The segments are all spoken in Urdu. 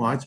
5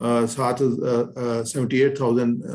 78,000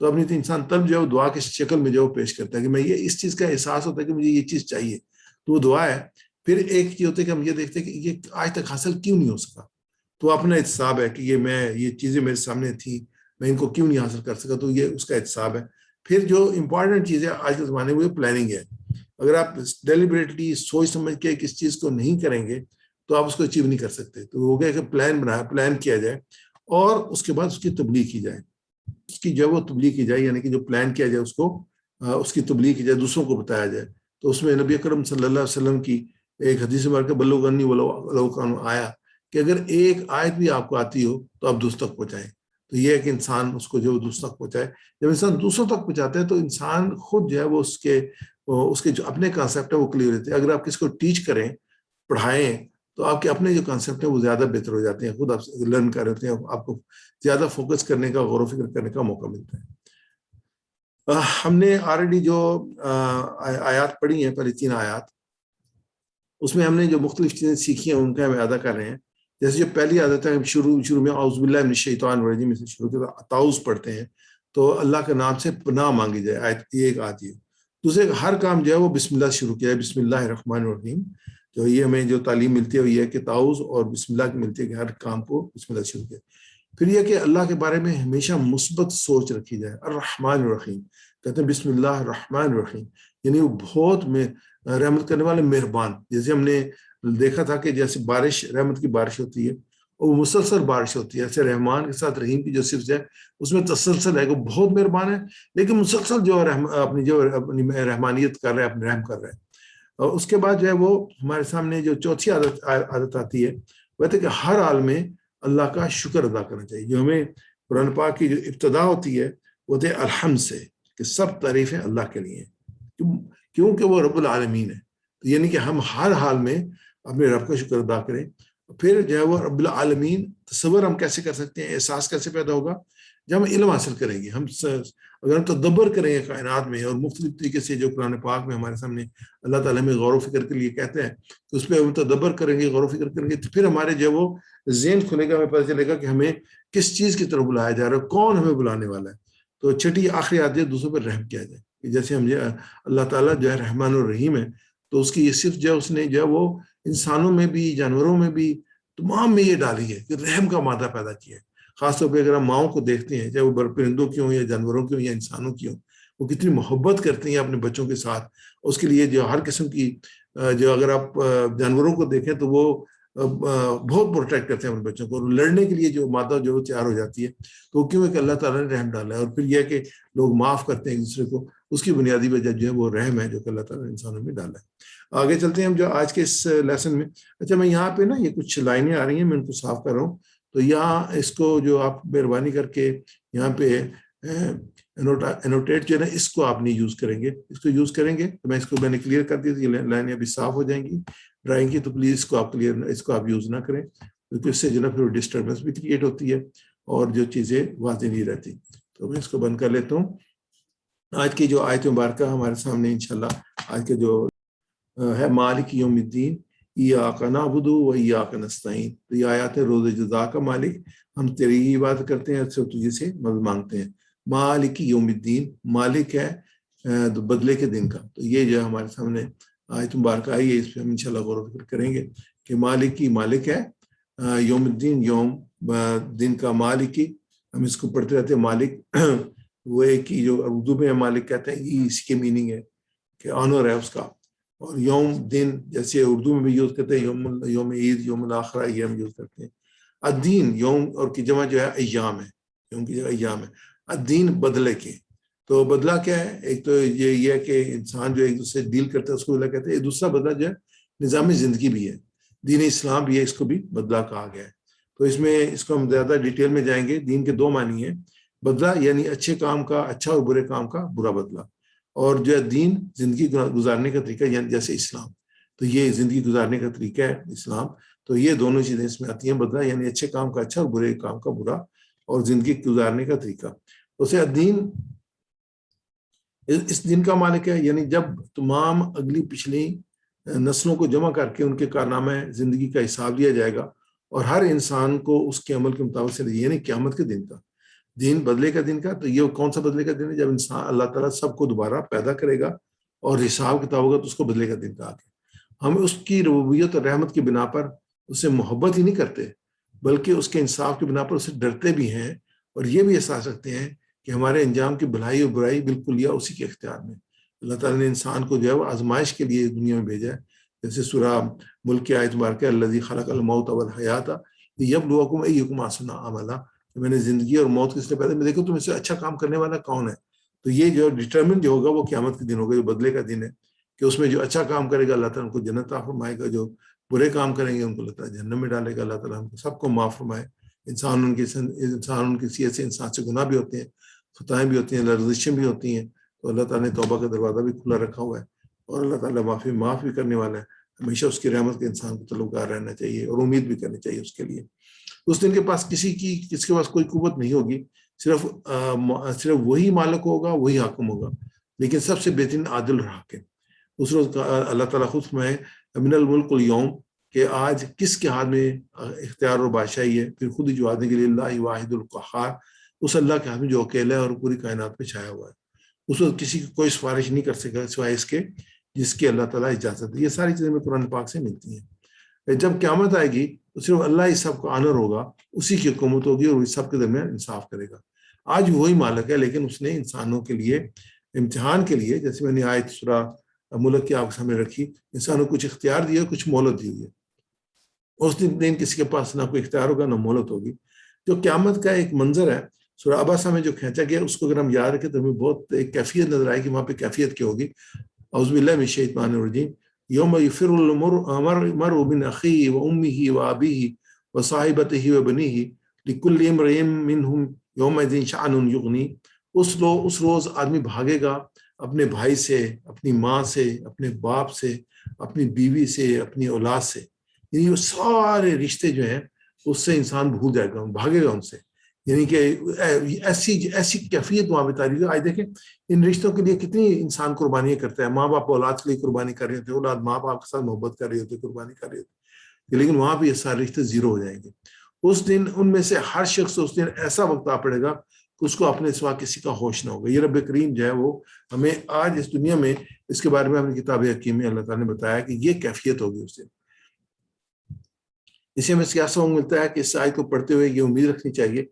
تو اپنی تو انسان طلب جو ہے وہ دعا کی شکل میں جو پیش کرتا ہے کہ میں یہ اس چیز کا احساس ہوتا ہے کہ مجھے یہ چیز چاہیے، تو وہ دعا ہے. پھر ایک یہ ہوتا ہے کہ ہم یہ دیکھتے ہیں کہ یہ آج تک حاصل کیوں نہیں ہو سکا، تو اپنا احتساب ہے کہ یہ چیزیں میرے سامنے تھیں، میں ان کو کیوں نہیں حاصل کر سکا، تو یہ اس کا احتساب ہے. پھر جو امپورٹنٹ چیز ہے آج کے زمانے میں وہ پلاننگ ہے. اگر آپ ڈیلیبریٹلی سوچ سمجھ کے کس چیز کو نہیں کریں گے تو آپ اس کو اچیو نہیں کر سکتے. تو ہو گیا کہ پلان بنایا، پلان کیا جائے اور اس کے بعد اس کی تبلیغ کی جائے. اس کی جو وہ تبلیغ کی جائے، یعنی کہ جو پلان کیا جائے اس کو اس کی تبلیغ کی جائے، دوسروں کو بتایا جائے. تو اس میں نبی اکرم صلی اللہ علیہ وسلم کی ایک حدیث مبارکہ بلغ عنی ولو کان آیا کہ اگر ایک آیت بھی آپ کو آتی ہو تو آپ دوسروں تک پہنچائیں. تو یہ ہے کہ انسان اس کو جو دوسروں تک پہنچائے. جب انسان دوسروں تک پہنچاتا ہے تو انسان خود جو ہے وہ اس کے جو اپنے کانسیپٹ ہے وہ کلیئر ہوتے ہیں. اگر آپ کس کو ٹیچ کریں، پڑھائیں، تو آپ کے اپنے جو کانسیپٹ ہیں وہ زیادہ بہتر ہو جاتے ہیں. خود آپ لرن کر رہے ہیں، آپ کو زیادہ فوکس کرنے کا، غور و فکر کرنے کا موقع ملتا ہے. ہم نے آلریڈی جو آیات پڑھی ہیں، پہلی 3 آیات، اس میں ہم نے جو مختلف چیزیں سیکھی ہیں ان کا ہم اعادہ کر رہے ہیں. جیسے جو پہلی عادت ہے، ہم شروع میں اعوذ باللہ من الشیطان الرجیم سے شروع کرتے ہیں، تعوذ پڑھتے ہیں تو اللہ کے نام سے پناہ مانگی جائے. آیت یہ ایک آتی ہے. دوسرے ہر کام جو ہے وہ بسم اللہ شروع کیا ہے، بسم اللہ الرحمن الرحیم. جو یہ ہمیں جو تعلیم ملتی ہے وہ یہ ہے کہ تعوذ اور بسم اللہ کی ملتی ہے کہ ہر کام کو بسم اللہ شروع کیا. پھر یہ کہ اللہ کے بارے میں ہمیشہ مثبت سوچ رکھی جائے. الرحمن الرحیم کہتے ہیں بسم اللہ الرحمن الرحیم، یعنی وہ بہت میں رحمت کرنے والے مہربان. جیسے ہم نے دیکھا تھا کہ جیسے بارش، رحمت کی بارش ہوتی ہے اور وہ مسلسل بارش ہوتی ہے، ایسے رحمان کے ساتھ رحیم کی جو صفت ہے اس میں تسلسل ہے کہ بہت مہربان ہے لیکن مسلسل جو اپنی رحمانیت کر رہے ہیں، اپنے رحم کر رہے ہیں. اور اس کے بعد جو ہے وہ ہمارے سامنے جو چوتھی عادت آتی ہے وہ ہے کہ ہر حال میں اللہ کا شکر ادا کرنا چاہیے. جو ہمیں قرآن پاک کی جو ابتدا ہوتی ہے وہ تھے الحمد سے، کہ سب تعریفیں اللہ کے لیے کیونکہ وہ رب العالمین ہے. یعنی کہ ہم ہر حال میں اپنے رب کا شکر ادا کریں. پھر جو ہے وہ رب العالمین تصور ہم کیسے کر سکتے ہیں، احساس کیسے پیدا ہوگا، جب ہم علم حاصل کریں گے. اگر ہم تدبر کریں گے کائنات میں اور مختلف طریقے سے جو قرآن پاک میں ہمارے سامنے اللہ تعالیٰ میں غور و فکر کے لیے کہتے ہیں، تو اس پہ ہم تدبر کریں گے، غور و فکر کریں گے، تو پھر ہمارے جو وہ ذہن کھلے گا، ہمیں پتہ چلے گا کہ ہمیں کس چیز کی طرف بلایا جا رہا ہے، کون ہمیں بلانے والا ہے. تو چھٹی آخری عادت ہے دوسروں پر رحم کیا جائے. جیسے ہم اللہ تعالیٰ جو ہے رحمان الرحیم ہے، تو اس کی یہ صرف جو ہے اس نے جو ہے وہ انسانوں میں بھی، جانوروں میں بھی، تمام میں یہ ڈالی ہے کہ رحم کا مادہ پیدا کیا ہے. خاص طور پہ اگر ہم ماؤں کو دیکھتے ہیں، چاہے وہ پرندوں کی ہوں یا جانوروں کی ہوں یا انسانوں کی ہوں، وہ کتنی محبت کرتی ہیں اپنے بچوں کے ساتھ. اس کے لیے جو ہر قسم کی جو اگر آپ جانوروں کو دیکھیں تو وہ بہت پروٹیکٹ کرتے ہیں اپنے بچوں کو. لڑنے کے لیے جو مادہ جو تیار ہو جاتی ہے تو وہ کیوں ہے کہ اللہ تعالیٰ نے رحم ڈالا ہے. اور پھر یہ کہ لوگ معاف کرتے ہیں ایک دوسرے کو، اس کی بنیادی وجہ جو ہے وہ رحم ہے جو کہ اللہ تعالیٰ نے انسانوں میں ڈالا ہے. آگے چلتے ہیں ہم جو آج کے اس لیسن میں. اچھا، میں یہاں پہ نا یہ کچھ لائنیں آ رہی ہیں، میں ان کو صاف کر رہا ہوں. تو یہاں اس کو جو آپ مہربانی کر کے یہاں پہ انوٹیٹ جو ہے نا، اس کو آپ نہیں یوز کریں گے. اس کو یوز کریں گے تو میں نے کلیئر کر دی تھی، یہ لائنیں ابھی صاف ہو جائیں گی ڈرائنگ کی. تو پلیز اس کو آپ یوز نہ کریں، کیونکہ اس سے جو ہے پھر ڈسٹربنس بھی کریٹ ہوتی ہے اور جو چیزیں واضح نہیں رہتی. تو میں اس کو بند کر لیتا ہوں. آج کی جو آیت مبارکہ ہمارے سامنے انشاءاللہ آج کے جو ہے مالک یوم الدین ایاک نعبد و ایاک نستعین. تو یہ آیات ہے روز جزا کا مالک، ہم تیری ہی عبادت کرتے ہیں، تجھے سے مدد مانگتے ہیں. مالک یوم الدین، مالک ہے بدلے کے دن کا. تو یہ جو ہے ہمارے سامنے آیت مبارکہ آئی ہے، اس پہ ہم انشاءاللہ غور و فکر کریں گے کہ مالک کی مالک ہے، یوم الدین یوم دن کا مالک کی. ہم اس کو پڑھتے رہتے ہیں مالک. وہ ایک ہی جو اردو میں مالک کہتے ہیں، یہ اس کی میننگ ہے کہ آنر ہے اس کا. اور یوم دن جیسے اردو میں بھی یوز کرتے ہیں، یوم عید، یوم الاخرہ، یہ ہم یوز کرتے ہیں. الدین یوم اور کی جمع جو ہے ایام ہے، یوم کی جگہ ایام ہے. الدین بدلے کے. تو بدلہ کیا ہے؟ ایک تو یہ ہے کہ انسان جو ایک دوسرے سے ڈیل کرتا ہے اس کو بدلہ کہتے ہیں. دوسرا بدلہ جو ہے نظام زندگی بھی ہے، دین اسلام بھی ہے، اس کو بھی بدلہ کہا گیا ہے. تو اس کو ہم زیادہ ڈیٹیل میں جائیں گے. دین کے 2 معنی ہیں. بدلہ یعنی اچھے کام کا اچھا اور برے کام کا برا بدلہ، اور جو ہے دین زندگی گزارنے کا طریقہ، یعنی جیسے اسلام. تو یہ زندگی گزارنے کا طریقہ ہے اسلام. تو یہ دونوں چیزیں اس میں آتی ہیں. بدلہ یعنی اچھے کام کا اچھا اور برے کام کا برا، اور زندگی گزارنے کا طریقہ. اسے الدین اس دن کا مالک ہے، یعنی جب تمام اگلی پچھلی نسلوں کو جمع کر کے ان کے کارنامہ زندگی کا حساب لیا جائے گا اور ہر انسان کو اس کے عمل کے مطابق سے، یعنی قیامت کے دن کا. دین بدلے کا دن کا، تو یہ کون سا بدلے کا دن ہے؟ جب انسان اللہ تعالیٰ سب کو دوبارہ پیدا کرے گا اور حساب کتاب ہوگا تو اس کو بدلے کا دن کہا کہ ہم اس کی ربوبیت اور رحمت کی بنا پر اس سے محبت ہی نہیں کرتے، بلکہ اس کے انصاف کی بنا پر اسے ڈرتے بھی ہیں، اور یہ بھی احساس رکھتے ہیں کہ ہمارے انجام کی بھلائی اور برائی بالکل یا اسی کے اختیار میں۔ اللہ تعالیٰ نے انسان کو جو ہے وہ آزمائش کے لیے دنیا میں بھیجا ہے، جیسے سورہ ملک کی آیت مبارکہ الذی خلق الموت والحیات لیبلوکم ایکم احسن عملا، میں نے زندگی اور موت کس لیے پیدا، میں دیکھو تم اس سے اچھا کام کرنے والا کون ہے۔ تو یہ جو ڈٹرمن جو ہوگا وہ قیامت کے دن ہوگا، جو بدلے کا دن ہے، کہ اس میں جو اچھا کام کرے گا اللہ تعالیٰ ان کو جنت عطا فرمائے گا، جو برے کام کریں گے ان کو اللہ تعالیٰ جہنم میں ڈالے گا۔ اللہ تعالیٰ ہم سب کو معاف فرمائے۔ انسان ان کی صحت سے انسان سے گناہ بھی ہوتے ہیں، خطائیں بھی ہوتی ہیں، لرزشیں بھی ہوتی ہیں، تو اللہ تعالیٰ نے توبہ کا دروازہ بھی کھلا رکھا ہوا ہے، اور اللہ تعالیٰ معاف بھی کرنے والا ہے۔ ہمیشہ اس کی رحمت کے انسان کو طلبگار رہنا چاہیے اور امید بھی کرنی چاہیے اس کے لیے۔ اس دن کے پاس کسی کے پاس کوئی قوت نہیں ہوگی، صرف وہی مالک ہوگا، وہی حاکم ہوگا، لیکن سب سے بہترین عادل حاکم۔ اس روز اللہ تعالیٰ خود فرمائے من الملک اليوم، کہ آج کس کے ہاتھ میں اختیار اور بادشاہی ہے، پھر خود ہی جواب دیں گے للہ واحد القہار، اس اللہ کے ہاتھ میں جو اکیلا ہے اور پوری کائنات پہ چھایا ہوا ہے۔ اس وقت کسی کی کوئی سفارش نہیں کر سکے سوائے اس کے جس کی اللہ تعالیٰ اجازت ہے۔ یہ ساری چیزیں میں قرآن پاک سے ملتی ہیں۔ جب قیامت آئے گی تو صرف اللہ ہی سب کا آنر ہوگا، اسی کی حکومت ہوگی اور وہ سب کے درمیان انصاف کرے گا۔ آج وہی مالک ہے، لیکن اس نے انسانوں کے لیے امتحان کے لیے، جیسے میں نے آیت سورہ ملک کی آپ کے سامنے رکھی، انسانوں کو کچھ اختیار دیا، کچھ مہلت دی ہوئی ہے۔ اس دن کسی کے پاس نہ کوئی اختیار ہوگا نہ مہلت ہوگی۔ جو قیامت کا ایک منظر ہے سورہ عباسہ میں جو کھینچا گیا، اس کو اگر ہم یاد رکھیں تو ہمیں بہت ایک کیفیت نظر آئے گی وہاں پہ کیفیت کیا ہوگی۔ اعوذ باللہ من الشیطان الرجیم، یوم یفر المرء من اخیہ وامہ وابیہ وصاحبتہ وبنیہ لکل امرئ منہم یومئذ شأن یغنی۔ اس روز آدمی بھاگے گا اپنے بھائی سے، اپنی ماں سے، اپنے باپ سے، اپنی بیوی سے، اپنی اولاد سے، یعنی وہ سارے رشتے جو ہیں اس سے انسان بھول جائے گا، بھاگے گا ان سے۔ یعنی کہ ایسی کیفیت وہاں پہ تاریخ ہے۔ آج دیکھیں ان رشتوں کے لیے کتنی انسان قربانیاں کرتا ہے۔ ماں باپ اولاد کے لیے قربانی کر رہے ہوتے، اولاد ماں باپ کے ساتھ محبت کر رہے ہوتے، قربانی کر رہے ہوتے، لیکن وہاں پہ یہ سارے رشتے زیرو ہو جائیں گے۔ اس دن ان میں سے ہر شخص اس دن ایسا وقت آ پڑے گا کہ اس کو اپنے سوا کسی کا ہوش نہ ہوگا۔ یہ رب کریم جو ہے وہ ہمیں آج اس دنیا میں اس کے بارے میں اپنی کتاب حکیم میں اللہ تعالیٰ نے بتایا کہ یہ کیفیت ہوگی اس دن۔ اسے ہمیں سیاست ملتا ہے کہ اس آیت کو پڑھتے ہوئے یہ امید رکھنی چاہیے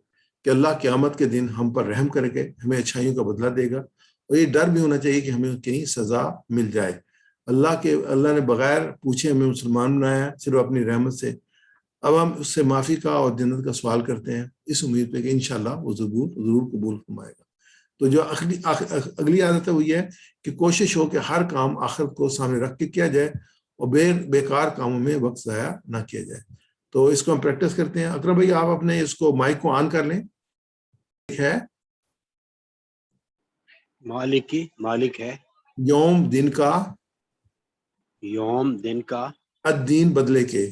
کہ اللہ قیامت کے دن ہم پر رحم کرے گا، ہمیں اچھائیوں کا بدلہ دے گا، اور یہ ڈر بھی ہونا چاہیے کہ ہمیں کہیں سزا مل جائے۔ اللہ نے بغیر پوچھے ہمیں مسلمان بنایا صرف اپنی رحمت سے۔ اب ہم اس سے معافی کا اور جنت کا سوال کرتے ہیں اس امید پہ کہ انشاءاللہ وہ ضرور قبول فرمائے گا۔ تو جو اگلی عادت ہے وہ یہ ہے کہ کوشش ہو کہ ہر کام آخرت کو سامنے رکھ کے کیا جائے اور بیکار کاموں میں وقت ضائع نہ کیا جائے۔ تو اس کو ہم پریکٹس کرتے ہیں۔ اکرم بھائی آپ اپنے اس کو مائک کو آن کر لیں۔ ہے مالک ہے یوم دن کا الدین بدلے کے،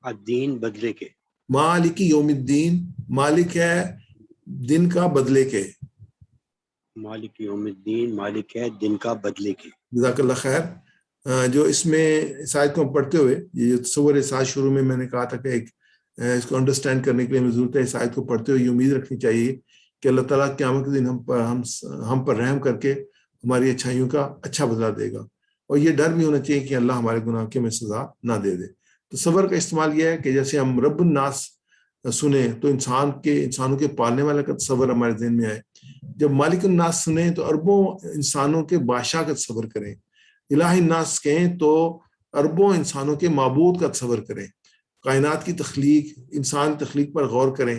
الدین بدلے کے، مالک یوم الدین مالک ہے دن کا بدلے کے، مالک یوم الدین مالک ہے دن کا بدلے کے۔ جزاک اللہ خیر۔ جو اس میں اس آیت کو ہم پڑھتے ہوئے یہ تصور اس آیت شروع میں نے کہا تھا کہ ایک اس کو انڈرسٹینڈ کرنے کے لیے ہمیں ضرورت ہے اس آیت کو پڑھتے ہوئے یہ امید رکھنی چاہیے کہ اللہ تعالیٰ قیامت کے دن ہم پر رحم کر کے ہماری اچھائیوں کا اچھا بدلہ دے گا، اور یہ ڈر بھی ہونا چاہیے کہ اللہ ہمارے گناہ کے میں سزا نہ دے دے۔ تصور کا استعمال یہ ہے کہ جیسے ہم رب الناس سنیں تو انسانوں کے پالنے والے کا تصور ہمارے ذہن میں آئے، جب مالک الناس سنیں تو اربوں انسانوں کے بادشاہ کا تصور کریں، الہ الناس کہیں تو اربوں انسانوں کے معبود کا تصور کریں، کائنات کی تخلیق، انسان تخلیق پر غور کریں،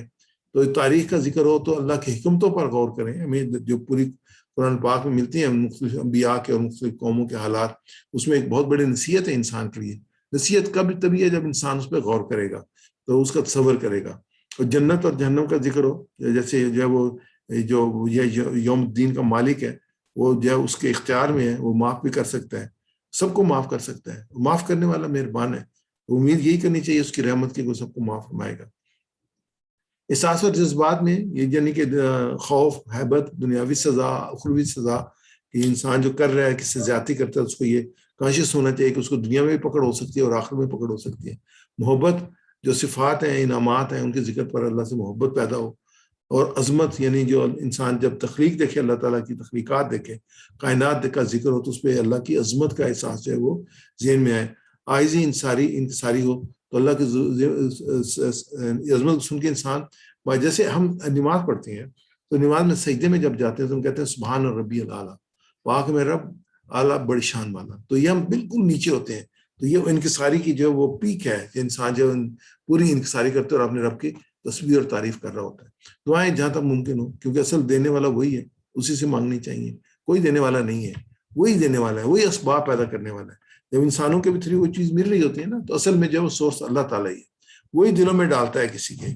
تو تاریخ کا ذکر ہو تو اللہ کی حکمتوں پر غور کریں۔ ہمیں جو پوری قرآن پاک میں ملتی ہیں مختلف انبیاء کے اور مختلف قوموں کے حالات، اس میں ایک بہت بڑی نصیحت ہے انسان کے لیے۔ نصیحت کب تبھی ہے جب انسان اس پہ غور کرے گا تو اس کا تصور کرے گا۔ اور جنت اور جہنم کا ذکر ہو، جیسے جو ہے وہ جو یہ یوم الدین کا مالک ہے وہ جو ہے اس کے اختیار میں ہے، وہ معاف بھی کر سکتا ہے، سب کو معاف کر سکتا ہے، معاف کرنے والا مہربان ہے۔ امید یہی کرنی چاہیے اس کی رحمت کی، وہ سب کو معاف فرمائے گا۔ احساس اور جذبات میں یہ یعنی کہ خوف، ہیبت، دنیاوی سزا، اخروی سزا، کہ انسان جو کر رہا ہے کس سے زیادتی کرتا ہے اس کو یہ کانشیس ہونا چاہیے کہ اس کو دنیا میں بھی پکڑ ہو سکتی ہے اور آخر میں پکڑ ہو سکتی ہے۔ محبت، جو صفات ہیں، انعامات ہیں، ان کے ذکر پر اللہ سے محبت پیدا ہو، اور عظمت، یعنی جو انسان جب تخلیق دیکھے، اللہ تعالیٰ کی تخلیقات دیکھے، کائنات کا ذکر ہو، تو اس پہ اللہ کی عظمت کا احساس جو ہے وہ ذہن میں آئے، عاجزی انکساری ہو، تو اللہ کی عظمت سن کے انسان، جیسے ہم نماز پڑھتے ہیں تو نماز میں سجدے میں جب جاتے ہیں تو ہم کہتے ہیں سبحان ربی الاعلیٰ، پاک میں رب اعلیٰ بڑی شان والا، تو یہ ہم بالکل نیچے ہوتے ہیں، تو یہ انکساری کی جو وہ پیک ہے، کہ انسان جو پوری انکساری کرتے اور اپنے رب کی تسبیح اور تعریف کر رہا ہوتا ہے۔ دعائیں جہاں تک ممکن ہو، کیونکہ اصل دینے والا وہی ہے، اسی سے مانگنی چاہیے، کوئی دینے والا نہیں ہے، وہی دینے والا ہے، وہی اسباب پیدا کرنے والا ہے۔ جب انسانوں کے تھرو وہ چیز مل رہی ہوتی ہے نا، تو اصل میں جو سورس اللہ تعالیٰ ہی ہے، وہی دلوں میں ڈالتا ہے کسی کے،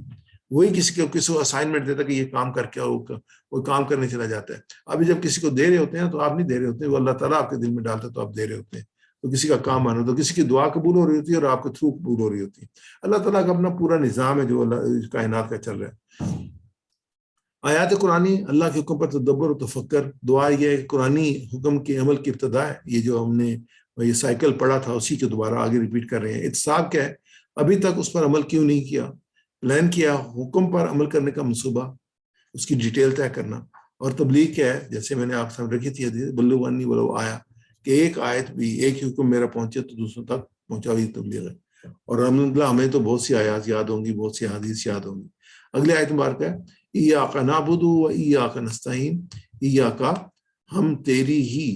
وہی کسی کو اسائنمنٹ دیتا ہے کہ یہ کام کر کے وہ کام کرنے چلا جاتا ہے۔ ابھی جب کسی کو دے رہے ہوتے ہیں تو آپ نہیں دے رہے ہوتے، وہ اللہ تعالیٰ آپ کے دل میں ڈالتا ہے تو آپ دے رہے ہوتے ہیں، تو کسی کا کام آنا، تو کسی کی دعا قبول ہو رہی ہوتی ہے اور آپ کے تھرو قبول ہو رہی ہوتی ہے۔ اللہ تعالیٰ کا اپنا پورا نظام ہے جو اللہ کائنات کا چل رہا ہے۔ آیات قرآنی اللہ کے حکم پر تدبر و تفکر، دعا یہ ہے کہ قرآنی حکم کے عمل کی ابتدا ہے، یہ جو ہم نے یہ سائیکل پڑھا تھا اسی کے دوبارہ آگے ریپیٹ کر رہے ہیں۔ اتصاب کیا ہے؟ ابھی تک اس پر عمل کیوں نہیں کیا؟ پلان کیا، حکم پر عمل کرنے کا منصوبہ، اس کی ڈیٹیل طے کرنا۔ اور تبلیغ کیا ہے؟ جیسے میں نے آپ سامنے رکھی تھی حدیث، بلغوا انی ولو آیا، کہ ایک آیت بھی، ایک ہی حکم میرا پہنچے تو دوسروں تک پہنچا ہوئی تبلیغ ہے۔ اور الحمدللہ ہمیں تو بہت سی آیات یاد ہوں گی، بہت سی حدیث یاد ہوں گی۔ اگلی آیت مبارکہ ہے ایاک نعبد و ایاک نستعین، ایاک ہم تیری ہی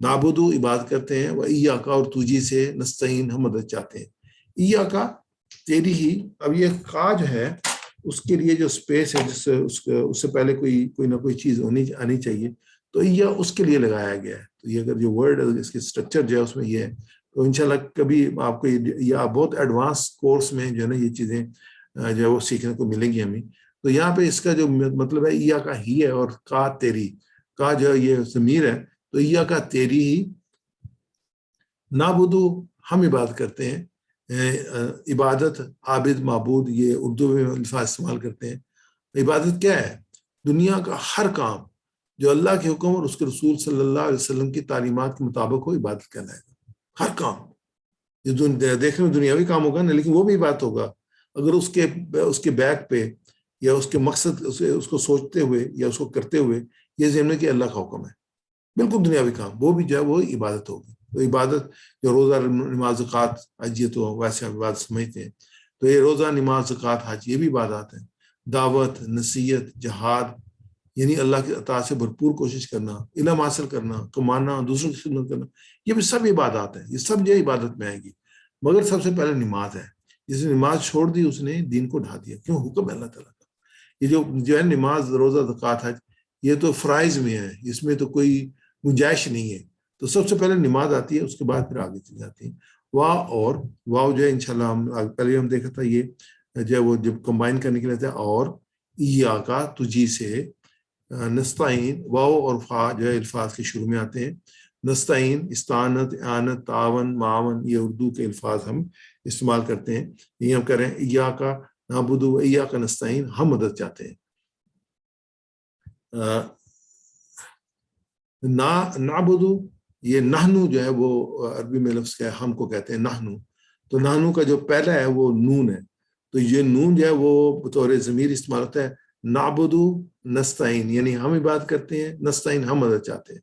نعبد عبادت کرتے ہیں، و ایاک اور تجھی سے نستعین ہم مدد چاہتے ہیں۔ ایاک تیری ہی، اب یہ کا جو ہے اس کے لیے جو سپیس ہے، جس سے اس سے پہلے کوئی نہ کوئی چیز آنی چاہیے، تو یہ اس کے لیے لگایا گیا ہے۔ تو یہ اگر جو ورڈ اس کی اسٹرکچر جو ہے اس میں یہ ہے، تو انشاءاللہ کبھی آپ کو یہ بہت ایڈوانس کورس میں جو ہے نا یہ چیزیں جو ہے وہ سیکھنے کو ملیں گی ہمیں۔ تو یہاں پہ اس کا جو مطلب ہے ایا کا ہی ہے، اور کا تیری، کا جو ہے یہ ضمیر ہے، تو ایا کا تیری ہی، نعبدو ہم عبادت کرتے ہیں، عبادت، عابد، معبود، یہ اردو میں الفاظ استعمال کرتے ہیں۔ عبادت کیا ہے؟ دنیا کا ہر کام جو اللہ کے حکم اور اس کے رسول صلی اللہ علیہ وسلم کی تعلیمات کے مطابق ہو، عبادت کہلائے گا۔ ہر کام جو دیکھنے میں دنیاوی کام ہوگا نا، لیکن وہ بھی عبادت ہوگا اگر اس کے بیک پہ یا اس کے مقصد اس کو سوچتے ہوئے یا اس کو کرتے ہوئے یہ ذہن میں کہ اللہ کا حکم ہے، بالکل دنیاوی کام، وہ بھی جو ہے وہ عبادت ہوگی۔ تو عبادت جو روزہ، نماز، زکوٰۃ، حج، یہ تو ویسے ہم عبادت سمجھتے ہیں، تو یہ روزہ، نماز، زکوٰۃ، حج یہ بھی عبادات ہیں۔ دعوت، نصیحت، جہاد، یعنی اللہ کی اطاعت سے بھرپور کوشش کرنا، علم حاصل کرنا، کمانا، دوسروں کی خدمت کرنا، یہ بھی سب عبادات ہیں، یہ سب جو عبادت میں آئے گی۔ مگر سب سے پہلے نماز ہے، جس نے نماز چھوڑ دی اس نے دین کو ڈھا دیا، کیوں؟ حکم ہے اللہ تعالیٰ کا۔ یہ جو ہے نماز، روزہ، زکوٰۃ، حج، یہ تو فرائض میں ہے، اس میں تو کوئی گنجائش نہیں ہے۔ تو سب سے پہلے نماز آتی ہے، اس کے بعد پھر آگے چلی جاتی ہے۔ اور واو جو ہے انشاءاللہ ہم پہلے ہم دیکھا تھا، یہ جو ہے وہ جب کمبائن کرنے کے لیے تھا، اور ایاکا تجھی سے، نستعین، واو اور فا جو ہے الفاظ کے شروع میں آتے ہیں۔ نستعین، استعانت، اعانت، تعاون، معاون، یہ اردو کے الفاظ ہم استعمال کرتے ہیں۔ یہ ہم کہہ رہے ہیں ایاکا نعبد و ایاک نستعین، ہم مدد چاہتے ہیں۔ نعبدو، یہ نحنو جو ہے وہ عربی میں لفظ ہے، ہم کو کہتے ہیں نحنو، تو نحنو کا جو پہلا ہے وہ نون ہے، تو یہ نون جو ہے وہ بطور ضمیر استعمال ہوتا ہے۔ نعبدو نستعین، یعنی ہم عبادت کرتے ہیں، نستعین ہم مدد چاہتے ہیں۔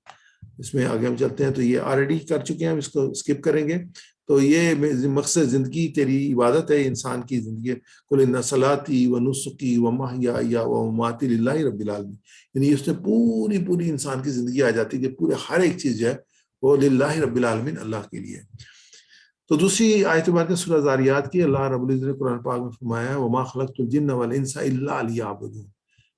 اس میں آگے ہم چلتے ہیں، تو یہ آلریڈی کر چکے ہیں، ہم اس کو اسکپ کریں گے۔ تو یہ مقصد زندگی تیری عبادت ہے، انسان کی زندگی، قل ان صلاتی و نسکی و محیای و مماتی للہ رب العالمین، یعنی اس میں پوری انسان کی زندگی آ جاتی ہے کہ پورے ہر ایک چیز جو ہے وہ للہ رب العالمین، اللہ کے لیے۔ تو دوسری آیت مبارکہ سورہ ذاریات کی، اللہ رب العزت نے قرآن پاک میں فرمایا وما خلقت الجن والانس الا لیعبدون،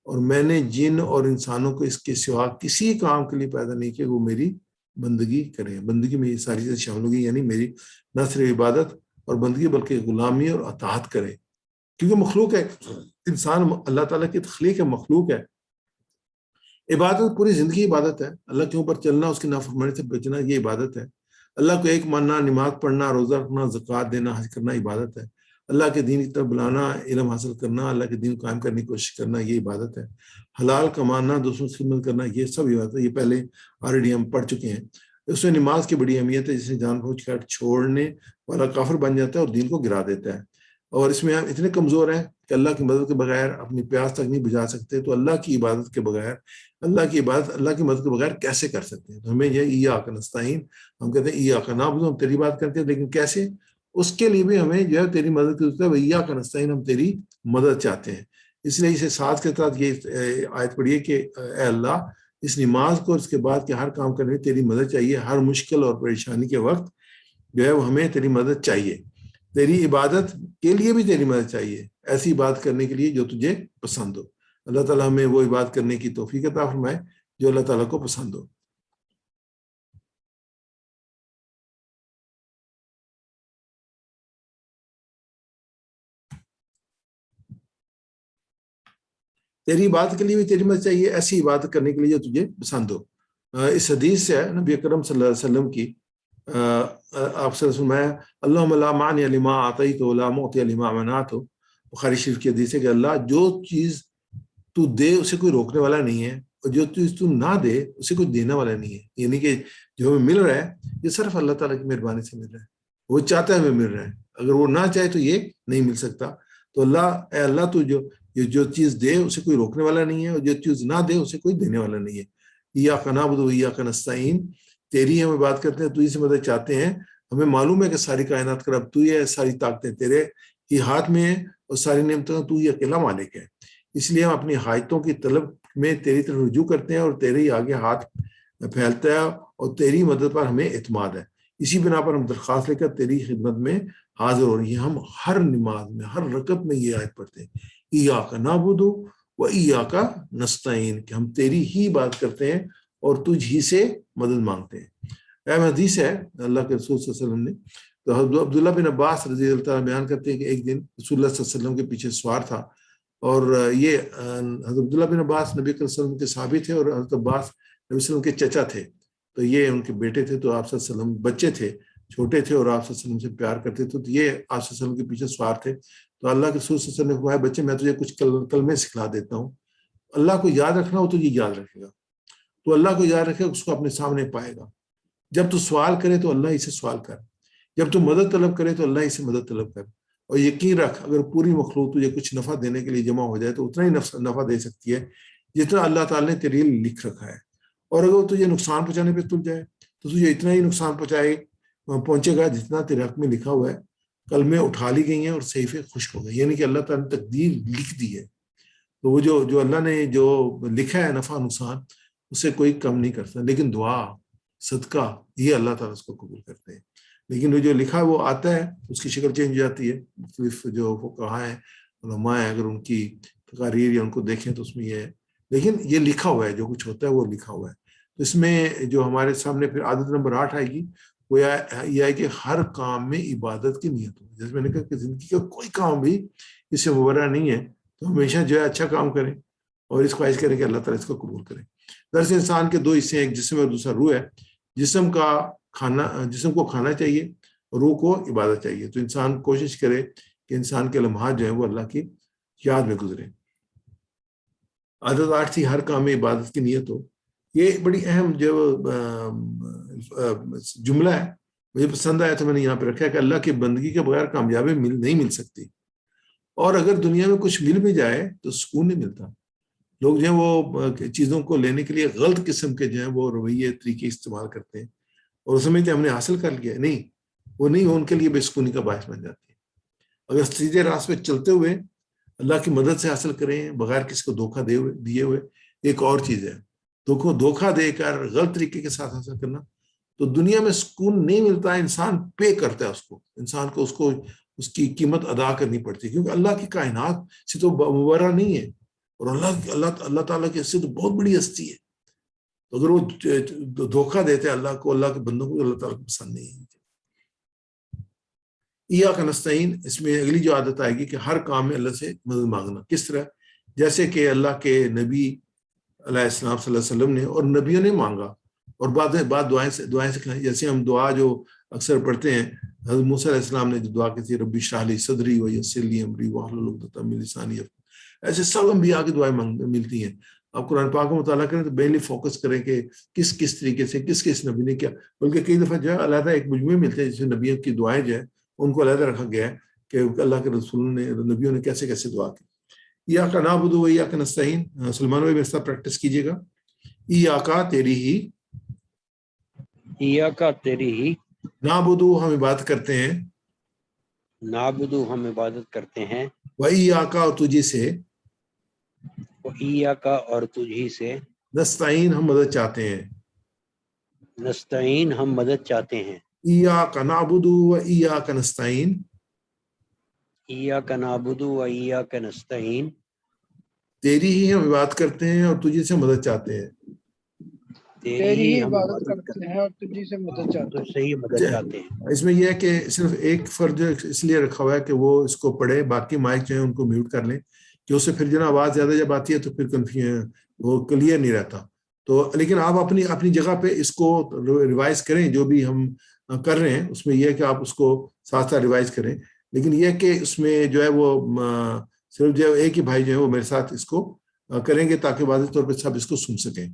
اور میں نے جن اور انسانوں کو اس کے سوا کسی کام کے لیے پیدا نہیں کیا وہ میری بندگی کریں۔ بندگی میں یہ ساری چیزیں شامل ہوگی، یعنی میری نہ صرف عبادت اور بندگی بلکہ غلامی اور اطاعت کریں، کیونکہ مخلوق ہے انسان، اللہ تعالیٰ کی تخلیق ہے، مخلوق ہے۔ عبادت پوری زندگی عبادت ہے، اللہ کے اوپر چلنا، اس کی نافرمانی سے بچنا، یہ عبادت ہے۔ اللہ کو ایک ماننا، نماز پڑھنا، روزہ رکھنا، زکوٰۃ دینا، حج کرنا عبادت ہے۔ اللہ کے دین کی طرف بلانا، علم حاصل کرنا، اللہ کے دین کو قائم کرنے کی کوشش کرنا، یہ عبادت ہے۔ حلال کمانا، دوسروں سے خدمت کرنا، یہ سب عبادت ہے۔ یہ پہلے آلریڈی ہم پڑھ چکے ہیں۔ اس میں نماز کی بڑی اہمیت ہے، جسے جان بوجھ کر چھوڑنے والا کافر بن جاتا ہے اور دین کو گرا دیتا ہے۔ اور اس میں ہم اتنے کمزور ہیں کہ اللہ کی مدد کے بغیر اپنی پیاس تک نہیں بجھا سکتے، تو اللہ کی عبادت کے بغیر، اللہ کی مدد کے بغیر کیسے کر سکتے ہیں؟ تو ہمیں یہ ایاک نستعین، ہم کہتے ہیں ایاک نعبد، ہم تیری بات کرتے ہیں، لیکن کیسے؟ اس کے لیے بھی ہمیں جو ہے تیری مدد کی ضرورت ہے، ایاک نستعین، ہم تیری مدد چاہتے ہیں۔ اس لیے اسے ساتھ کے ساتھ یہ آیت پڑھیے کہ اے اللہ، اس نماز کو اس کے بعد کے ہر کام کرنے میں تیری مدد چاہیے، ہر مشکل اور پریشانی کے وقت جو ہے وہ ہمیں تیری مدد چاہیے، تیری عبادت کے لیے بھی تیری مدد چاہیے، ایسی بات کرنے کے لیے جو تجھے پسند ہو۔ اللہ تعالیٰ ہمیں وہ عبادت کرنے کی توفیق عطا فرمائے جو اللہ تعالیٰ کو پسند ہو۔ تیری عبادت کے لیے بھی تیری مدد چاہیے، ایسی عبادت کرنے کے لیے جو تجھے پسند ہو۔ اس حدیث سے نبی اکرم صلی اللہ علیہ وسلم کی آپ سے فرمایا اللہم لا مانع لما اعطیت ولا معطی لما منعت، بخاری شریف کی حدیث ہے کہ اللہ جو چیز تو دے اسے کوئی روکنے والا نہیں ہے، اور جو چیز تو نہ دے اسے کوئی دینے والا نہیں ہے۔ یعنی کہ جو ہمیں مل رہا ہے یہ صرف اللہ تعالیٰ کی مہربانی سے مل رہا ہے، وہ چاہتا ہے ہمیں مل رہا ہے، اگر وہ نہ چاہے تو یہ نہیں مل سکتا۔ تو اے اللہ تو جو چیز دے اسے کوئی روکنے والا نہیں ہے، اور جو چیز نہ دے اسے کوئی دینے والا نہیں ہے۔ ایاک نعبد و ایاک نستعین، تیری ہم بات کرتے ہیں، تو ہی سے مدد چاہتے ہیں۔ ہمیں معلوم ہے کہ ساری کائنات کا رب تو ہی ہے، ساری طاقتیں تیرے ہی ہاتھ میں ہیں، اور ساری نعمتوں تو ہی اکیلا مالک ہے۔ اس لیے ہم اپنی حاجتوں کی طلب میں تیری طرف رجوع کرتے ہیں، اور تیرے ہی آگے ہاتھ پھیلتا ہے، اور تیری مدد پر ہمیں اعتماد ہے۔ اسی بنا پر ہم درخواست لے کر تیری خدمت میں حاضر ہو رہی ہیں۔ ہم ہر نماز میں، ہر رکعت میں یہ آیت پڑھتے ہیں ایاک نعبد و ایاک نستعین، کہ ہم تیری ہی بات کرتے ہیں اور تجھ ہی سے مدد مانگتے ہیں۔ اہم حدیث ہے اللہ کے رسول صلی اللہ علیہ وسلم نے، تو عبداللہ بن عباس رضی اللہ تعالیٰ بیان کرتے ہیں کہ ایک دن رسول اللہ صلی اللہ علیہ وسلم کے پیچھے سوار تھا، اور یہ حضرت عبداللہ بن عباس نبی صلی اللہ علیہ وسلم کے صحابی تھے، اور حضرت عباس نبی صلی اللہ علیہ وسلم کے چچا تھے، تو یہ ان کے بیٹے تھے، تو آپ صلی اللہ علیہ وسلم بچے تھے، چھوٹے تھے، اور آپ صلی اللہ علیہ وسلم سے پیار کرتے تھے، تو یہ آپ صلی اللہ علیہ وسلم کے پیچھے سوار تھے۔ تو اللہ کے رسول صلی اللہ علیہ وسلم نے فرمایا بچے میں تجھے کچھ کلمے سکھلا دیتا ہوں، اللہ کو یاد رکھنا ہو تو یہ یاد رکھے گا، تو اللہ کو یاد رکھے اس کو اپنے سامنے پائے گا۔ جب تو سوال کرے تو اللہ ہی سے سوال کر، جب تو مدد طلب کرے تو اللہ ہی سے مدد طلب کر، اور یقین رکھ اگر پوری مخلوق تجھے کچھ نفع دینے کے لیے جمع ہو جائے تو اتنا ہی نفع دے سکتی ہے جتنا اللہ تعالیٰ نے تیرے لیے لکھ رکھا ہے، اور اگر وہ تجھے نقصان پہنچانے پہ تل جائے تو تجھے اتنا ہی نقصان پہنچے گا جتنا تیرے حق میں لکھا ہوا ہے۔ کلمیں اٹھا لی گئی ہیں اور صحیفے خشک ہو گئے، یعنی کہ اللہ تعالیٰ نے تقدیر لکھ دی ہے، تو وہ جو اللہ نے جو لکھا ہے نفع نقصان اسے کوئی کم نہیں کرتا، لیکن دعا صدقہ یہ اللہ تعالیٰ اس کو قبول کرتے ہیں۔ لیکن وہ جو لکھا ہے وہ آتا ہے، اس کی شکل چینج ہو جاتی ہے، مختلف جو فقہاء ہیں علماء ہیں اگر ان کی تقاریر یا ان کو دیکھیں تو اس میں یہ ہے، لیکن یہ لکھا ہوا ہے، جو کچھ ہوتا ہے وہ لکھا ہوا ہے۔ تو اس میں جو ہمارے سامنے پھر عادت نمبر 8 آئے گی، وہ یہ ہے کہ ہر کام میں عبادت کی نیت ہو۔ جیسے میں نے کہا کہ زندگی کا کوئی کام بھی اس سے مبرہ نہیں ہے، تو ہمیشہ جو ہے اچھا کام کریں اور اس خواہش کریں کہ اللہ تعالیٰ اس کو قبول کریں۔ دراصل انسان کے 2 حصے ہیں، ایک جسم اور دوسرا روح ہے۔ جسم کو کھانا چاہیے اور روح کو عبادت چاہیے، تو انسان کوشش کرے کہ انسان کے لمحات جو ہیں وہ اللہ کی یاد میں گزرے۔ عادت 8 تھی ہر کام میں عبادت کی نیت ہو۔ یہ بڑی اہم جو جملہ ہے، مجھے پسند آیا تو میں نے یہاں پہ رکھا ہے کہ اللہ کی بندگی کے بغیر کامیابی نہیں مل سکتی، اور اگر دنیا میں کچھ مل بھی جائے تو سکون نہیں ملتا۔ لوگ جو ہیں وہ چیزوں کو لینے کے لیے غلط قسم کے جو ہیں وہ رویے طریقے استعمال کرتے ہیں، اور سمجھتے ہیں ہم نے حاصل کر لیا، نہیں، وہ ان کے لیے بے سکونی کا باعث بن جاتی ہے۔ اگر سیدھے راستے پہ چلتے ہوئے اللہ کی مدد سے حاصل کریں بغیر کسی کو دھوکہ دیے ہوئے، ایک اور چیز ہے دھوکہ دے کر غلط طریقے کے ساتھ حاصل کرنا، تو دنیا میں سکون نہیں ملتا، انسان پے کرتا ہے انسان کو اس کی قیمت ادا کرنی پڑتی ہے، کیونکہ اللہ کی کائنات سے تو مبرہ نہیں ہے، اور اللہ تعالیٰ کی حیثیت تو بہت بڑی ہستی ہے، تو اگر وہ دھوکہ دیتے ہیں اللہ کو، اللہ کے بندوں کو، اللہ تعالیٰ کو پسند نہیں ہے۔ ایاک نستعین، اس میں اگلی جو عادت آئے گی کہ ہر کام میں اللہ سے مدد مانگنا۔ کس طرح؟ جیسے کہ اللہ کے نبی علیہ السلام صلی اللہ علیہ وسلم نے اور نبیوں نے مانگا، اور بعد دعائیں سکھائیں، جیسے ہم دعا جو اکثر پڑھتے ہیں، حضرت موسیٰ علیہ السلام نے جو دعا کی تھی ربی اشرح لی صدری ویسر لی امری واحلل عقدۃ من لسانی، ایسے سب انبیاء کی دعائیں ملتی ہیں۔ آپ قرآن پاک کا مطالعہ کریں تو مینلی فوکس کریں کہ کس طریقے سے کس نبی نے کیا، بلکہ کئی دفعہ جو ہے علیحدہ ایک مجموعے ملتے ہیں جس میں نبیوں کی دعائیں جو ہے ان کو علیحدہ رکھا گیا ہے کہ اللہ کے رسول نے نبیوں نے کیسے کیسے دعا کی. ایاک نعبد و ایاک نستعین, سلمان بھائی میرے ساتھ پریکٹس کیجیے گا. ایاک تیری ہی, ایاک تیری ہی, نعبد ہم عبادت کرتے ہیں, نعبد ہم عبادت کرتے ہیں, و ایاک اور تجھی سے, و ایاک اور تجھی سے, نستعین ہم مدد چاہتے ہیں. نستعین ہم مدد چاہتے ہیں. ایاک نعبد و ایاک نستعین, ایاک نعبد و ایاک نستعین, تیری ہی ہم عبادت کرتے ہیں اور تجھی سے مدد چاہتے ہیں. تیری ہی ہم عبادت کرتے ہیں اور تجھی سے مدد چاہتے تو ہیں. صحیح مدد چاہتے ہیں. اس میں یہ ہے کہ صرف ایک فرد جو اس لیے رکھا ہوا ہے کہ وہ اس کو پڑھے, باقی مائک جو ہے ان کو میوٹ کر لیں, کہ اس سے پھر جو نا آواز زیادہ جب آتی ہے تو پھر وہ کلیئر نہیں رہتا. تو لیکن آپ اپنی جگہ پہ اس کو ریوائز کریں, جو بھی ہم کر رہے ہیں اس میں یہ ہے کہ آپ اس کو ساتھ ساتھ ریوائز کریں. لیکن یہ کہ اس میں جو ہے وہ صرف جو ایک ہی بھائی جو ہے وہ میرے ساتھ اس کو کریں گے تاکہ واضح طور پہ سب اس کو سن سکیں.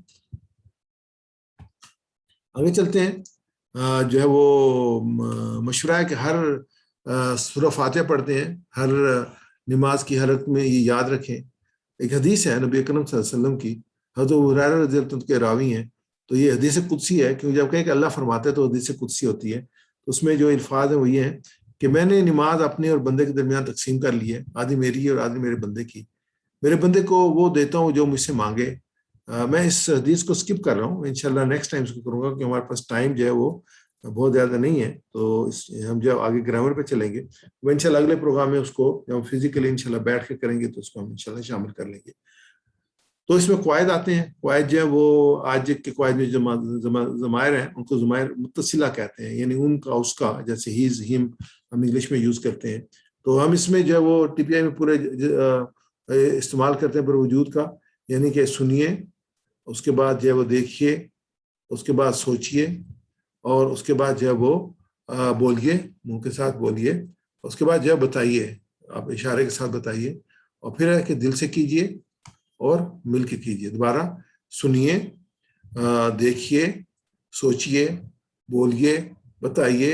آگے چلتے ہیں. جو ہے وہ مشورہ ہے کہ ہر سورہ فاتحہ پڑھتے ہیں, ہر نماز کی حالت میں یہ یاد رکھیں. ایک حدیث ہے نبی اکرم صلی اللہ علیہ وسلم کی, حضرت ابو ہریرہ رضی اللہ عنہ کے راوی ہیں, تو یہ حدیث قدسی ہے, کیونکہ جب کہیں کہ اللہ فرماتے ہیں تو حدیث قدسی ہوتی ہے. تو اس میں جو الفاظ ہیں وہ یہ ہیں کہ میں نے نماز اپنے اور بندے کے درمیان تقسیم کر لی ہے, آدھی میری اور آدھی میرے بندے کی. میرے بندے کو وہ دیتا ہوں جو مجھ سے مانگے. میں اس حدیث کو سکپ کر رہا ہوں, انشاءاللہ نیکسٹ ٹائم اس کو کروں گا, کہ ہمارے پاس ٹائم جو ہے وہ بہت زیادہ نہیں ہے. تو ہم جب آگے گرامر پہ چلیں گے وہ انشاءاللہ اگلے پروگرام میں اس کو جب ہم فزیکلی انشاءاللہ بیٹھ کے کریں گے تو اس کو ہم انشاءاللہ شامل کر لیں گے. تو اس میں قواعد آتے ہیں. قواعد جو ہے وہ آج کے قواعد میں ضمائر ہیں, ان کو ضمائر متصلہ کہتے ہیں, یعنی ان کا اس کا, جیسے ہیز ہم ہم انگلش میں یوز کرتے ہیں. تو ہم اس میں جو ہے وہ ٹی پی آئی میں پورے استعمال کرتے ہیں پر وجود کا, یعنی کہ سنیے, اس کے بعد جو ہے وہ دیکھیے, اس کے بعد سوچیے, اور اس کے بعد جو ہے وہ بولیے, منہ کے ساتھ بولیے, اس کے بعد جو ہے بتائیے, آپ اشارے کے ساتھ بتائیے, اور پھر ہے کہ دل سے کیجیے اور مل کے کیجیے. دوبارہ سنیے, دیکھیے, سوچیے, بولیے, بتائیے,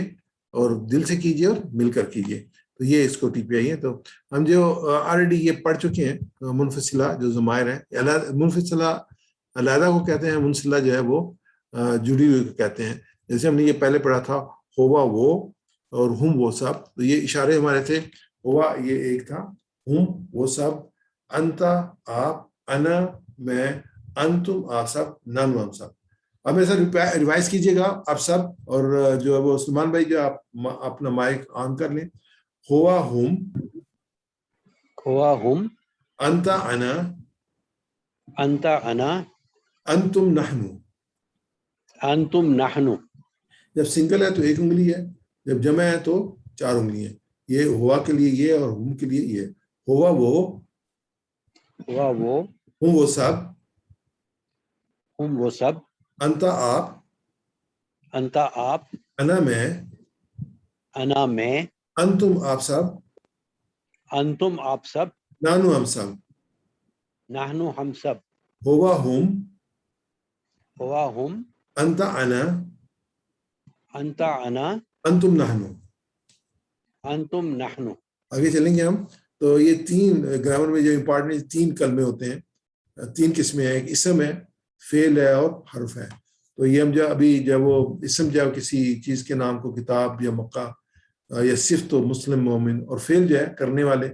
اور دل سے کیجیے اور مل کر کیجیے. تو یہ اس کو ٹی پی آئی ہے. تو ہم جو آلریڈی یہ پڑھ چکے ہیں منفصلہ جو ضمائر ہیں, منفصلہ علیحدہ کو کہتے ہیں, منفصلہ جو ہے وہ جڑی ہوئی کو کہتے ہیں. جیسے ہم نے یہ پہلے پڑھا تھا ہوا وہ اور ہم وہ سب, تو یہ اشارے ہمارے تھے. ہوا یہ ایک تھا, ہم وہ سب, انتا آپ, انا میں, انتم آپ سب, نن ہم سب. اب ایسا ریوائز کیجیے گا آپ سب, اور جو ہے وہ سلمان بھائی جو آپ اپنا مائک آن کر لیں. ہوا ہم, ہوا ہم, انتا انا, انتا انا, انتم نحنو. انتم نحنو. جب سنگل ہے تو ایک انگلی ہے, جب جمع ہے تو 4 انگلی ہیں. یہ ہوا کے لیے یہ اور ہم کے لیے یہ. ہوا وہ, ہوا وہ, ہم وہ سب, ہم وہ سب, انتا آپ, انتا آپ, انا میں, انا میں, انتم آپ سب, انتم آپ سب, نانو ہم سب. نحنو ہم سب. ہوا ہم, ہوا ہم, انتا انا, انتا انا, انتم نحنو. انتم نحنو. آگے چلیں گے ہم. تو یہ 3 گرامر میں جو امپارٹنٹ 3 کلمے ہوتے ہیں, 3 قسمیں ہیں. ایک اسم ہے, فعل ہے اور حرف ہے. تو یہ ہم جو ابھی جب وہ اسم جو کسی چیز کے نام کو, کتاب یا مکہ یا صفت و مسلم مومن, اور فعل جو ہے کرنے والے,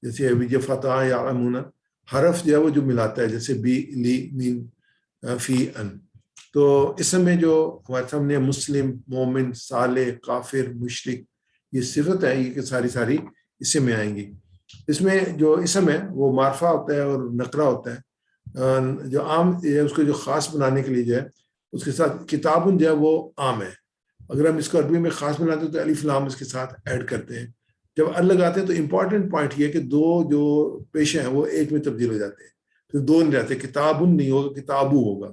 جیسے ابھی جو فتح یا امونہ. حرف جو ہے وہ جو ملاتا ہے, جیسے بی, لی, مین, فی, ان. تو اسم میں جو ہمارے سامنے مسلم, مومن, صالح, کافر, مشرک, یہ صفت ہے, یہ ساری اسم میں آئیں گی. اس میں جو اسم ہے وہ معرفہ ہوتا ہے اور نقرہ ہوتا ہے. جو عام اس کو جو خاص بنانے کے لیے جو ہے اس کے ساتھ کتابن جو ہے وہ عام ہے. اگر ہم اس کو عربی میں خاص بناتے ہیں تو الف لام اس کے ساتھ ایڈ کرتے ہیں. جب ال لگاتے ہیں تو امپورٹنٹ پوائنٹ یہ ہے کہ 2 جو پیشے ہیں وہ ایک میں تبدیل ہو جاتے ہیں, پھر 2 نہیں رہتے. کتابن نہیں ہوگا, کتابو ہوگا.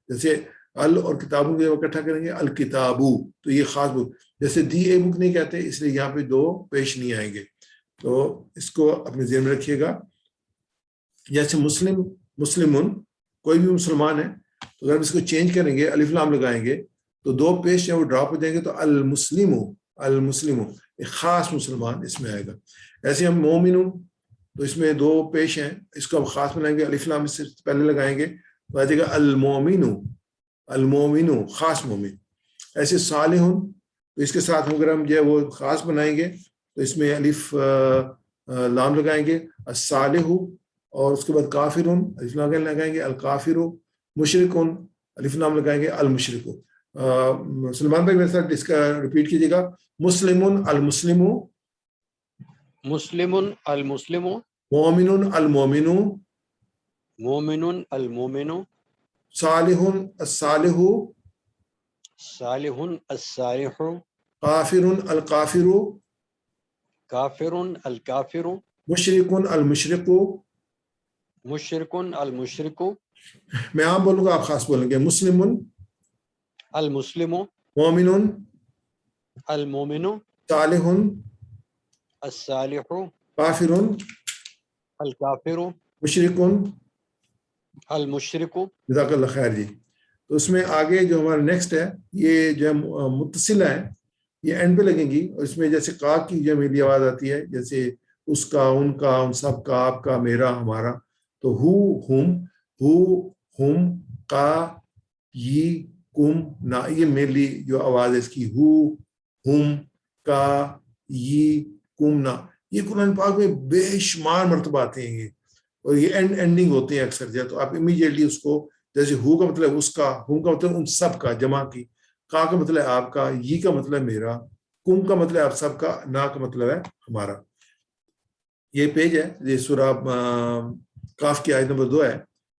جیسے ال اور کتابوں کو اکٹھا کریں گے الکتابو, تو یہ خاص بک. جیسے دی اے بک نہیں کہتے, اس لیے یہاں پہ 2 پیش نہیں آئیں گے. تو اس کو اپنے ذہن میں رکھیے گا. جیسے مسلم, مسلمن, کوئی بھی مسلمان ہے, تو اگر اس کو چینج کریں گے, الف لام لگائیں گے تو 2 پیش جو وہ ڈراپ ہو جائیں گے, تو المسلم, المسلم، ایک خاص مسلمان اس میں آئے گا. ایسے ہم مومن تو اس میں دو پیش ہیں، اس کو ہم خاص بنائیں گے، الف لام سے پہلے لگائیں گے تو آ جائے گا المومن، المومن خاص مومن. ایسے صالح تو اس کے ساتھ اگر ہم جو ہے وہ خاص بنائیں گے تو اس میں الف لام لگائیں گے الصالح، اور اس کے بعد کافر الف لام لگائیں گے الکافر، مشرک الف لام لگائیں گے المشرک. سلمان بھائی میرے ساتھ اس کا ریپیٹ کیجیے گا. مسلم المسلم، مسلم المسلم، مومن المومن، مومن المومن، صالح الصالح، صالح الصالح، کافر الکافر، کافر الکافر، مشرک المشرک. مشرک المشرک، میں عام بولوں گا، آپ خاص بولیں گے. مسلم، المسلم، مومن، المومن، صالح، الصالح، کافر، الکافر، مشرک. المشرک. جزاک اللہ خیر جی. تو اس میں آگے جو ہمارا نیکسٹ ہے، یہ جو متصلہ ہے، یہ اینڈ پہ لگیں گی، اور اس میں جیسے کا کی جو میری آواز آتی ہے، جیسے اس کا، ان کا، ان سب کا، آپ کا، میرا، ہمارا. تو ہم کا، یہ، کم، نا، یہ میری جو آواز ہے اس کی، ہم کا، یہ، کم، نا. یہ قرآن پاک میں بے شمار مرتبہ آتے ہیں، اور یہ اینڈنگ ہوتے ہیں اکثر جو. تو آپ امیڈیٹلی اس کو، جیسے ہو کا مطلب اس کا، ہم کا مطلب ان سب کا جمع کی، کا مطلب آپ کا، یہ کا مطلب میرا، کم کا مطلب آپ سب کا، نا کا مطلب ہے ہمارا. یہ پیج ہے، یہ سورہ کاف کی آیت نمبر 2 ہے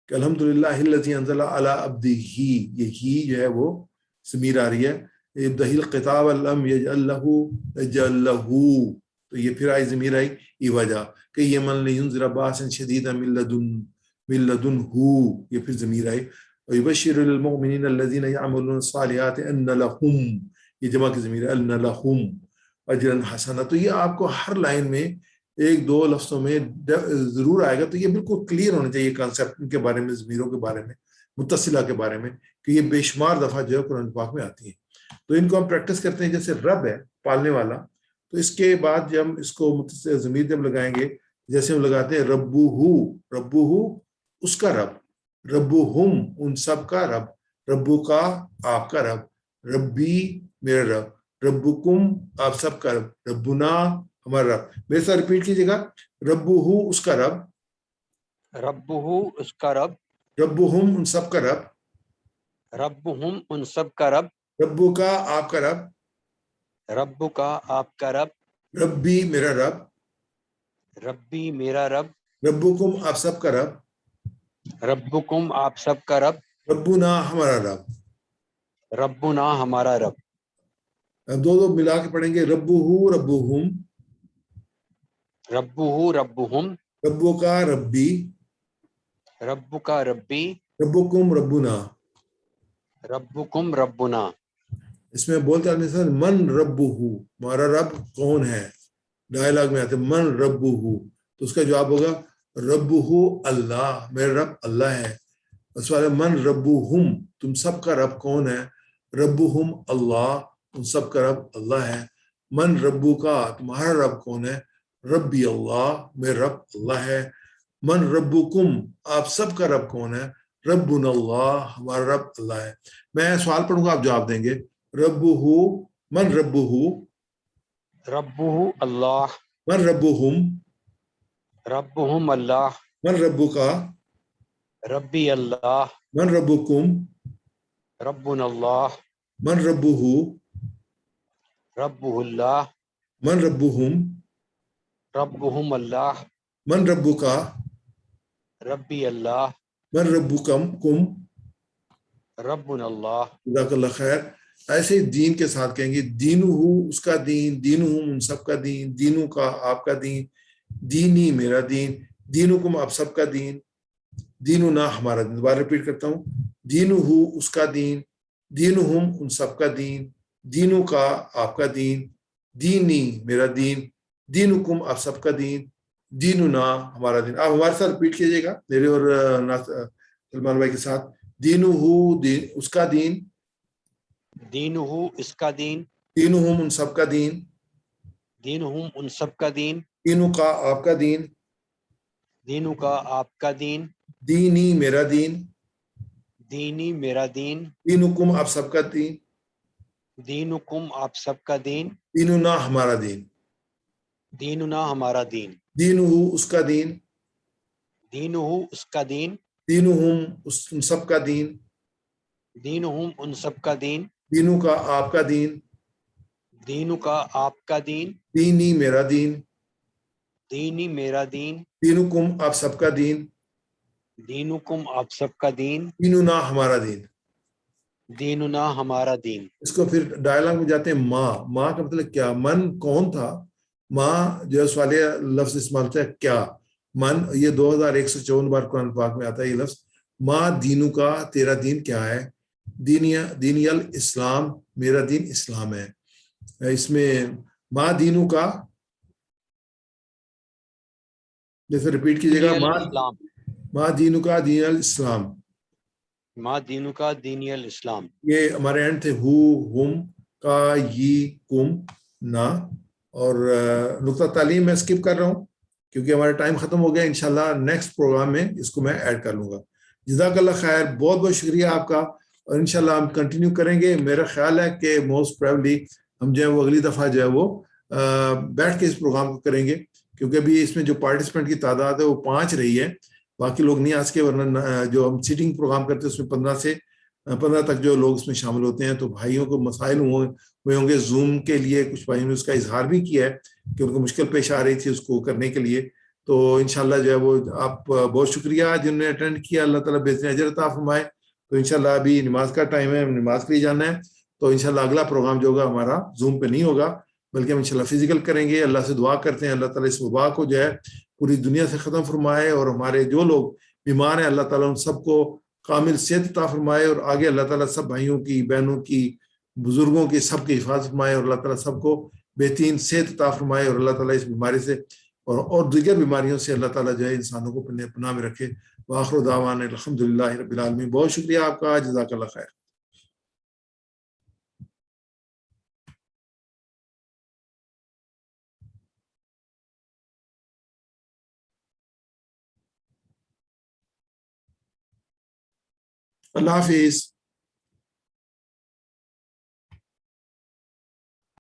کہ الحمدللہ الذی انزل علی عبدہ، یہ ہی جو ہے وہ ضمیر آ رہی ہے. یبدہ الخطاب لم یجعل لہ، تو یہ پھر آئی ضمیر آئی ای وجہ کہ یہ من لینذر باسا شدیدا من لدنہ، یہ پھر ضمیر آئی. ویبشر المؤمنین الذین یعملون الصالحات ان لہم، یہ جمع کی ضمیر ہے، ان لہم اجرا حسنا. تو یہ آپ کو ہر لائن میں ایک دو لفظوں میں ضرور آئے گا. تو یہ بالکل کلیئر ہونا چاہیے کانسیپٹ ان کے بارے میں، ضمیروں کے بارے میں، متصلہ کے بارے میں، کہ یہ بے شمار دفعہ جو ہے قرآن پاک میں آتی ہیں. تو ان کو ہم پریکٹس کرتے ہیں. جیسے رب ہے پالنے والا، تو اس کے بعد جب ہم اس کو ضمیر جب لگائیں گے، جیسے ہم لگاتے ہیں ربو اس کا رب، ربہم ان سب کا رب، ربو کا آپ کا رب، ربی میرا رب، ربکم آپ سب کا رب، ربنا ہمارا رب. میرے ساتھ ریپیٹ کیجیے گا. ربہ اس کا رب، ربہ اس کا رب، ربہم ان سب کا رب، ربہم ان سب کا رب، ربو کا آپ کا رب، رب کا آپ کا رب، ربی میرا رب، ربی میرا رب، ربکم آپ سب کا رب، ربکم آپ سب کا رب، ربنا ہمارا رب. ربنا ہمارا رب. اب دو ملا کے پڑھیں گے. ربہ ربہم، ربہ ربہم، ربو کا ربی، رب کا ربی، ربکم ربنا. ربکم ربنا. اس میں بولتے آدمی سر من ربہ، ہمارا رب کون ہے. ڈائلاگ میں آتے من ربہ، تو اس کا جواب ہوگا ربہ اللہ، میرا رب اللہ ہے. اس والے من ربہم، تم سب کا رب کون ہے. ربہم اللہ، ان سب کا رب اللہ ہے. من ربو کا، تمہارا رب کون ہے. ربی اللہ، میرا رب اللہ ہے. من ربکم، آپ سب کا رب کون ہے. ربنا اللہ، ہمارا رب اللہ ہے. میں سوال پڑھوں گا، آپ جواب دیں گے. ربہ، من ربہ، ربہ اللہ، من ربہم، ربہم اللہ، من ربک، ربی اللہ، من ربکم، ربنا اللہ، من ربہ، ربہ اللہ، من ربہم، ربہم اللہ، من ربک، ربی اللہ، من ربکم کم. ربنا اللہ. جزاک اللہ خیر. ایسے ہی دین کے ساتھ کہیں گے. دینہ اس کا دین، دینہم ان سب کا دین، دینوں کا آپ کا دین، دینی میرا دین، دینکم آپ سب کا دین، دیننا ہمارا دین. دوبارہ ریپیٹ کرتا ہوں. دینہ اس کا دین، دینہم ان سب کا دین، دینوں کا آپ کا دین، دینی میرا دین، دینکم آپ سب کا دین، دیننا ہمارا دین. آپ ہمارے ساتھ ریپیٹ کیجیے گا میرے اور سلمان بھائی کے ساتھ. دینہ اس کا دین، دینہ اس کا دین، دینہم ان سب کا دین, دینہم ان سب کا دین, دینوں کا آپ کا دین, دینوں کا آپ کا دین, دینی میرا دین, دینی میرا دین, دینکم آپ سب کا دین, دینکم آپ سب کا دین, دیننا ہمارا دین, دیننا ہمارا دین, دینہ اس کا دین, دینہ اس کا دین, دینہم ان سب کا دین, دینہم ان سب کا دین, دینوں کا آپ کا دین, دینوں کا آپ کا دین, دینی میرا دین, دینی میرا دین, دینکم آپ سب کا دین, دینکم آپ سب کا دین, دیننا ہمارا دین. دیننا ہمارا دین. اس کو پھر ڈائلاگ میں جاتے ہیں ماں. ماں کا مطلب کیا, من کون تھا, ماں جو ہے سوالیہ لفظ استعمال ہوتا ہے کیا, من, یہ 2154 بار قرآن پاک میں آتا ہے یہ لفظ. ماں دینوں کا, تیرا دین کیا ہے, دینی الاسلام, میرا دین اسلام ہے. اس میں ماں دینوں کا, جیسے ریپیٹ کیجیے گا, دینی الاسلام, ماں دینوں کا دین الاسلام. ماں دینوں کا دینی الاسلام. یہ ہمارے اینڈ تھے ہو, ہم, کا, یہ, کم, نا. اور نقطہ تعلیم میں اسکپ کر رہا ہوں کیونکہ ہمارا ٹائم ختم ہو گیا. انشاءاللہ نیکسٹ پروگرام میں اس کو میں ایڈ کر لوں گا. جزاک اللہ خیر, بہت بہت شکریہ آپ کا, اور انشاءاللہ ہم کنٹینیو کریں گے. میرا خیال ہے کہ موسٹ پروبیبلی ہم جو ہے وہ اگلی دفعہ جو ہے وہ بیٹھ کے اس پروگرام کو کریں گے, کیونکہ ابھی اس میں جو پارٹیسپینٹ کی تعداد ہے وہ 5 رہی ہے, باقی لوگ نہیں آ سکے. ورنہ جو ہم سیٹنگ پروگرام کرتے ہیں اس میں 15 تک جو لوگ اس میں شامل ہوتے ہیں. تو بھائیوں کو مسائل ہوئے ہوں گے زوم کے لیے, کچھ بھائیوں نے اس کا اظہار بھی کیا ہے کہ ان کو مشکل پیش آ رہی تھی اس کو کرنے کے لیے. تو انشاءاللہ جو ہے وہ آپ بہت شکریہ جنہوں نے اٹینڈ کیا, اللہ تعالیٰ بہترین اجر عطا فرمائے. تو انشاءاللہ ابھی نماز کا ٹائم ہے, ہم نماز کے لیے جانا ہے. تو انشاءاللہ اگلا پروگرام جو ہوگا ہمارا زوم پہ نہیں ہوگا, بلکہ ہم انشاءاللہ فزیکل کریں گے. اللہ سے دعا کرتے ہیں اللہ تعالیٰ اس وبا کو جو ہے پوری دنیا سے ختم فرمائے, اور ہمارے جو لوگ بیمار ہیں اللہ تعالیٰ ان سب کو کامل صحت عطا فرمائے, اور آگے اللہ تعالیٰ سب بھائیوں کی, بہنوں کی, بزرگوں کی سب کی حفاظت فرمائے, اور اللہ تعالیٰ سب کو بہترین صحت عطا فرمائے, اور اللہ تعالیٰ اس بیماری سے اور دیگر بیماریوں سے اللہ تعالیٰ جو ہے انسانوں کو پناہ میں رکھے. وآخر دعوانا الحمدللہ رب العالمین. بہت شکریہ آپ کا, جزاک اللہ خیر. اللہ حافظ.